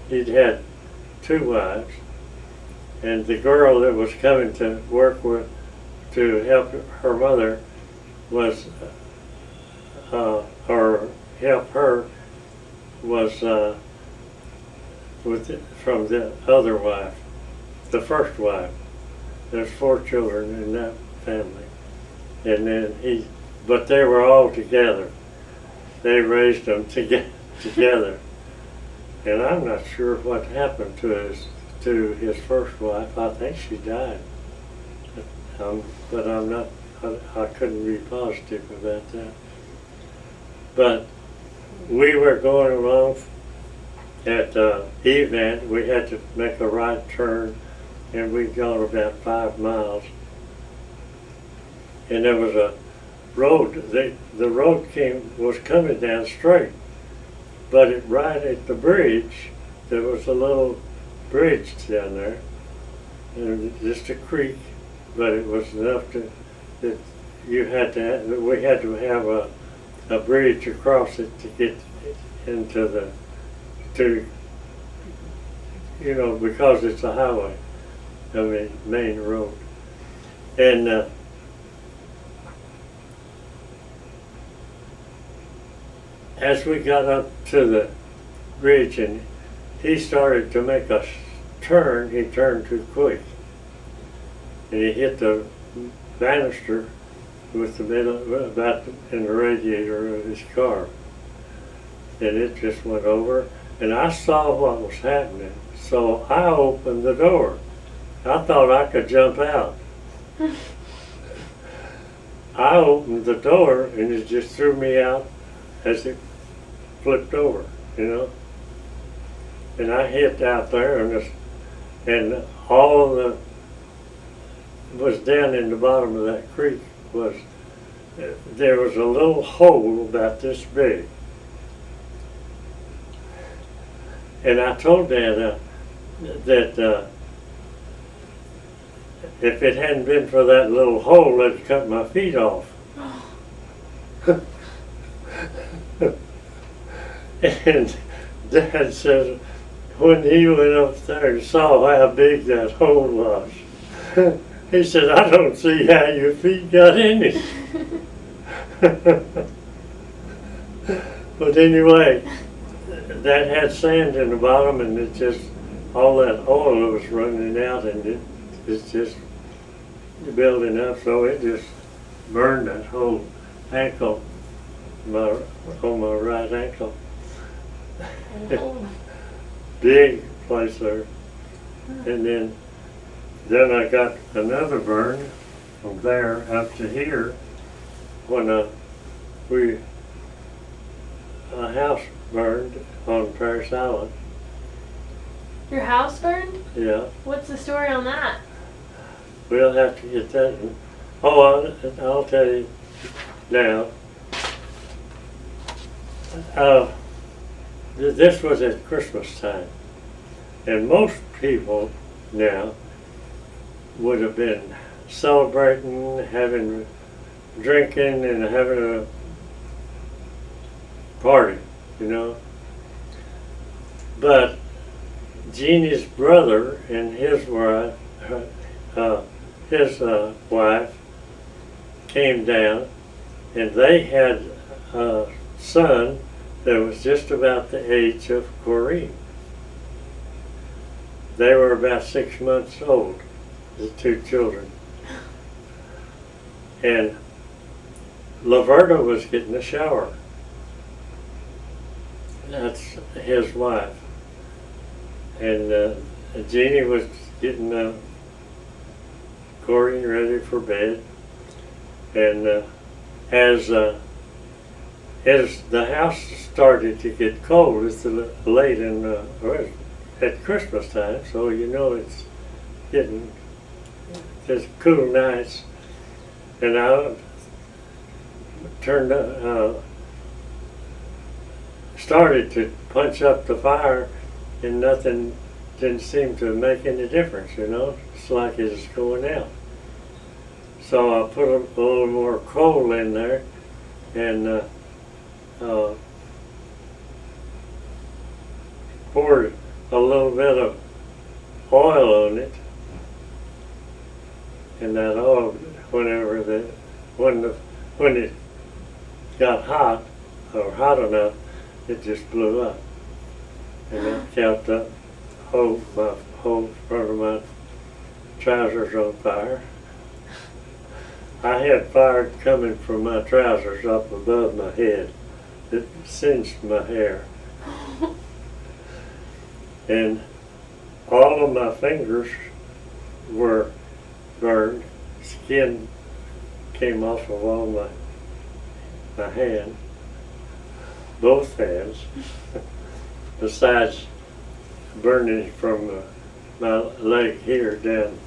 he'd had two wives, and the girl that was coming to work with to help her mother was, or help her was from the other wife, the first wife. There's 4 children in that family, and then but they were all together. They raised them together, and I'm not sure what happened to his first wife. I think she died, but I'm not. I couldn't be positive about that. But we were going along at Event. We had to make a right turn, and we'd gone about 5 miles. And there was a road. The road was coming down straight, but right at the bridge, there was a little bridge down there, and just a creek, but it was enough that we had to have a bridge across it to get into because it's a highway, I mean, main road. And as we got up to the bridge and he started to make a turn, he turned too quick. And he hit the banister with the middle, in the radiator of his car. And it just went over. And I saw what was happening, so I opened the door. I thought I could jump out. I opened the door and it just threw me out as it flipped over, And I hit out there, and all the was down in the bottom of that creek there was a little hole about this big. And I told Dad that if it hadn't been for that little hole, it'd cut my feet off. And Dad said, when he went up there and saw how big that hole was, he said, I don't see how your feet got in it. But anyway, that had sand in the bottom, and it just, all that oil was running out, and it's just building up, so it just burned that whole ankle, on my right ankle. Big place there. And then I got another burn from there up to here when a house burned on Paris Island. Your house burned? Yeah. What's the story on that? We'll have to get that. I'll tell you now. This was at Christmas time, and most people now would have been celebrating, drinking, and having a party, But Jeannie's brother and his wife came down, and they had a son that was just about the age of Corrine. They were about 6 months old, the 2 children. And Laverta was getting a shower. That's his wife. And Jeannie was getting Corrine ready for bed. And as the house started to get cold, it's late at Christmas time, so it's getting just cool nights. And I started to punch up the fire, and nothing didn't seem to make any difference, It's like it's going out. So I put a little more coal in there, and poured a little bit of oil on it, and that oil, when it got hot or hot enough, it just blew up, and that kept the whole front of my trousers on fire. I had fire coming from my trousers up above my head. It singed my hair. And all of my fingers were burned. Skin came off of all my hand, both hands, besides burning from my leg here down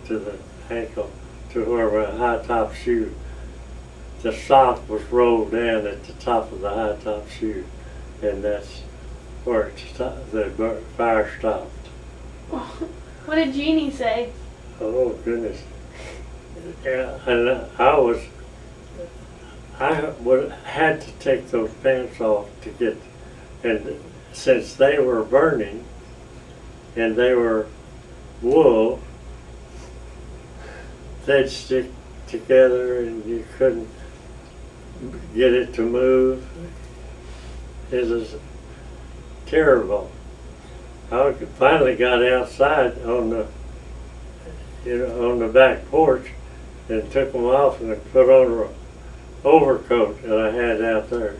to the ankle, to where my high top shoe, the sock was rolled down at the top of the high top shoe, and that's where the fire stopped. What did Jeannie say? Oh goodness! Yeah, and had to take those pants off to get, and since they were burning, and they were wool, they'd stick together and you couldn't get it to move. It was terrible. I finally got outside on the back porch and took them off and put on an overcoat that I had out there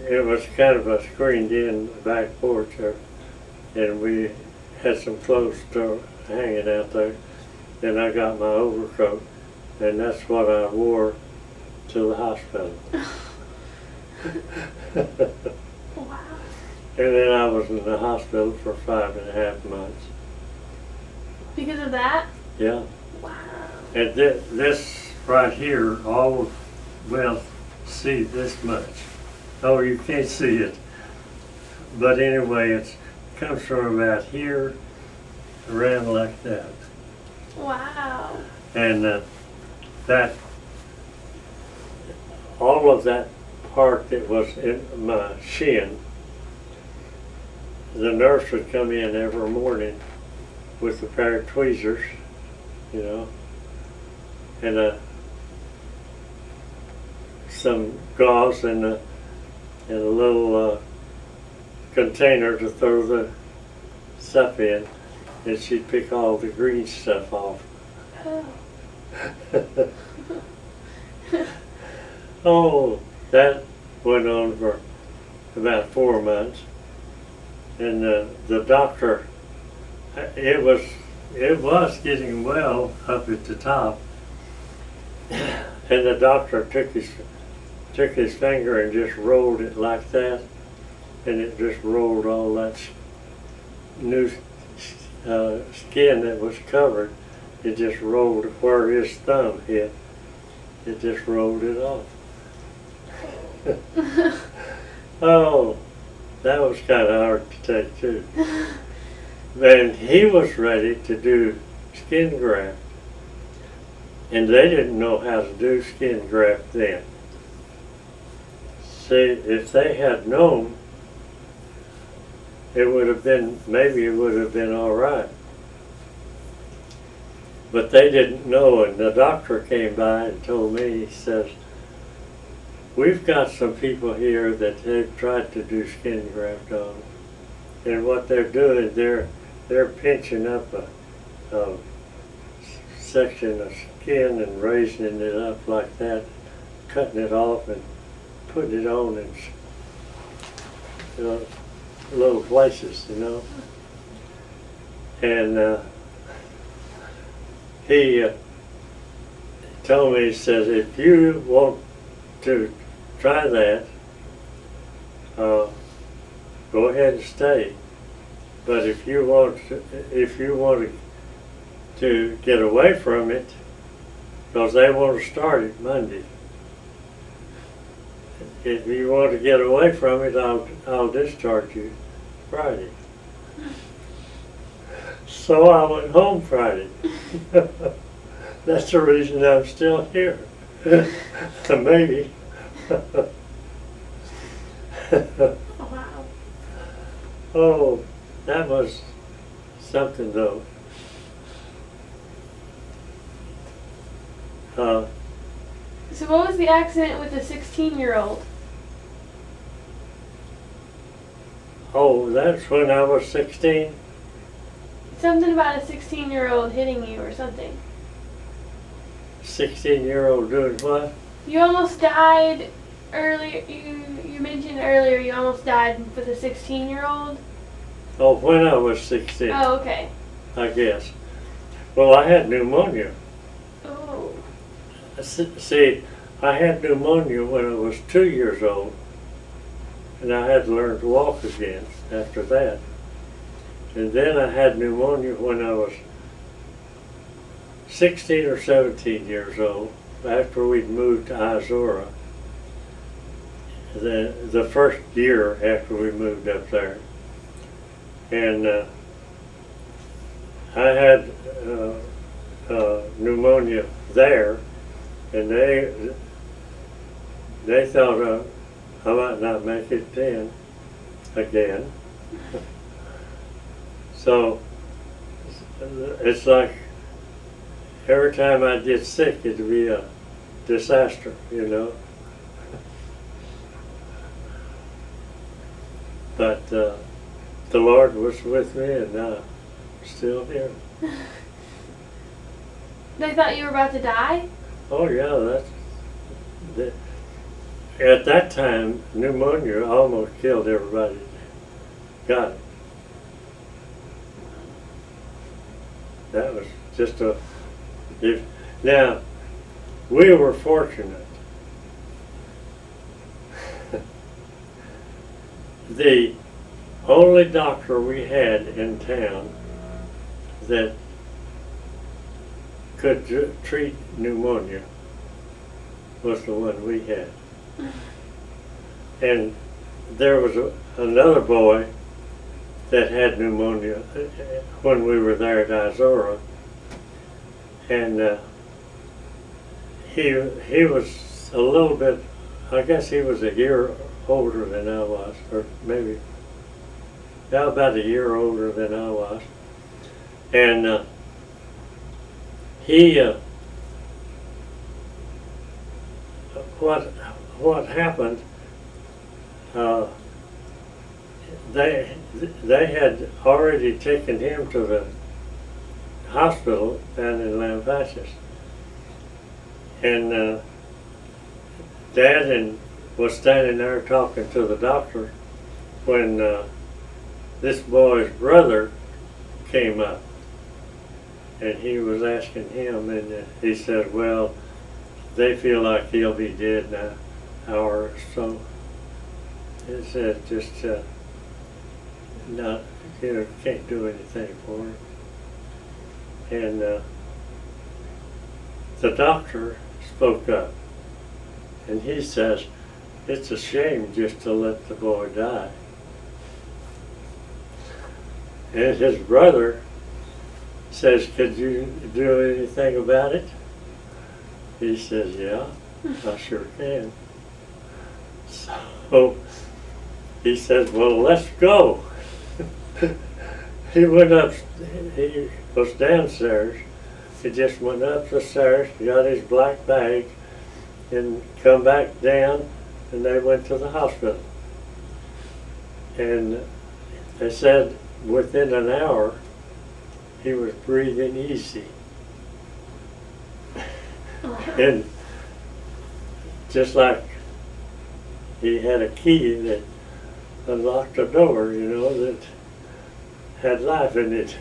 it was kind of a screened in back porch there, and we had some clothes hanging out there, and I got my overcoat, and that's what I wore to the hospital. Wow. And then I was in the hospital for 5.5 months. Because of that? Yeah. Wow. And this right here, see this much. Oh, you can't see it. But anyway, it comes from about here around like that. Wow. And all of that part that was in my shin, the nurse would come in every morning with a pair of tweezers, and some gauze and a little container to throw the stuff in, and she'd pick all the green stuff off. Oh. Oh, that went on for about 4 months, and the doctor, it was getting well up at the top, and the doctor took his finger and just rolled it like that, and it just rolled all that new skin that was covered. It just rolled where his thumb hit. It just rolled it off. Oh, that was kind of hard to take too. Then he was ready to do skin graft, and they didn't know how to do skin graft then. See, if they had known, maybe it would have been all right. But they didn't know, and the doctor came by and told me, he says, we've got some people here that they've tried to do skin graft on, and what they're doing, they're pinching up a section of skin and raising it up like that, cutting it off and putting it on in little places, And he told me, he says, if you want to try that, go ahead and stay. But if you want to get away from it, because they want to start it Monday. If you want to get away from it, I'll discharge you Friday. So I went home Friday. That's the reason I'm still here. Maybe. Wow. Oh, that was something though. Uh, So what was the accident with the 16-year-old? oh, that's when I was 16. Something about a 16-year-old hitting you or something. 16-year-old doing what? You almost died earlier. You mentioned earlier you almost died with a 16-year-old. Oh, when I was 16, Oh, okay. I guess. Well, I had pneumonia. Oh. See, I had pneumonia when I was 2 years old, and I had to learn to walk again after that. And then I had pneumonia when I was 16 or 17 years old, after we'd moved to Izora. The first year after we moved up there. And I had pneumonia there, and they thought I might not make it then again. So it's like every time I get sick, it'd be a disaster, you know. But the Lord was with me, and I'm still here. They thought you were about to die? Oh yeah, at that time, pneumonia almost killed everybody that got it. That was just now, we were fortunate. The only doctor we had in town that could treat pneumonia was the one we had. And there was another boy that had pneumonia when we were there at Izora, and he was a little bit, I guess he was a year older than I was, or maybe about a year older than I was, and he what happened, they had already taken him to the hospital down in Lampasas, and Dad was standing there talking to the doctor when this boy's brother came up, and he was asking him, and he said, well, they feel like he'll be dead in an hour or so. He said, just not, can't do anything for him. And the doctor spoke up, and he says, it's a shame just to let the boy die. And his brother says, could you do anything about it? He says, yeah, I sure can. So he says, well, let's go. He went up, he was downstairs. He just went up the stairs, got his black bag, and come back down, and they went to the hospital. And they said within an hour, he was breathing easy. And just like he had a key that unlocked a door, that had life in it.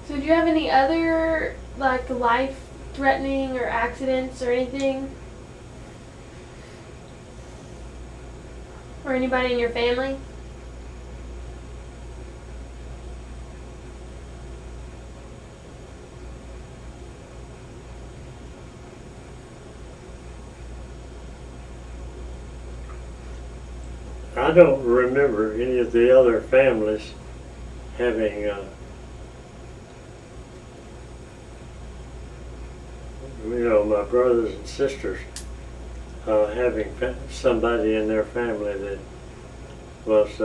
So do you have any other life-threatening or accidents or anything? Or anybody in your family? I don't remember any of the other families having my brothers and sisters having somebody in their family that was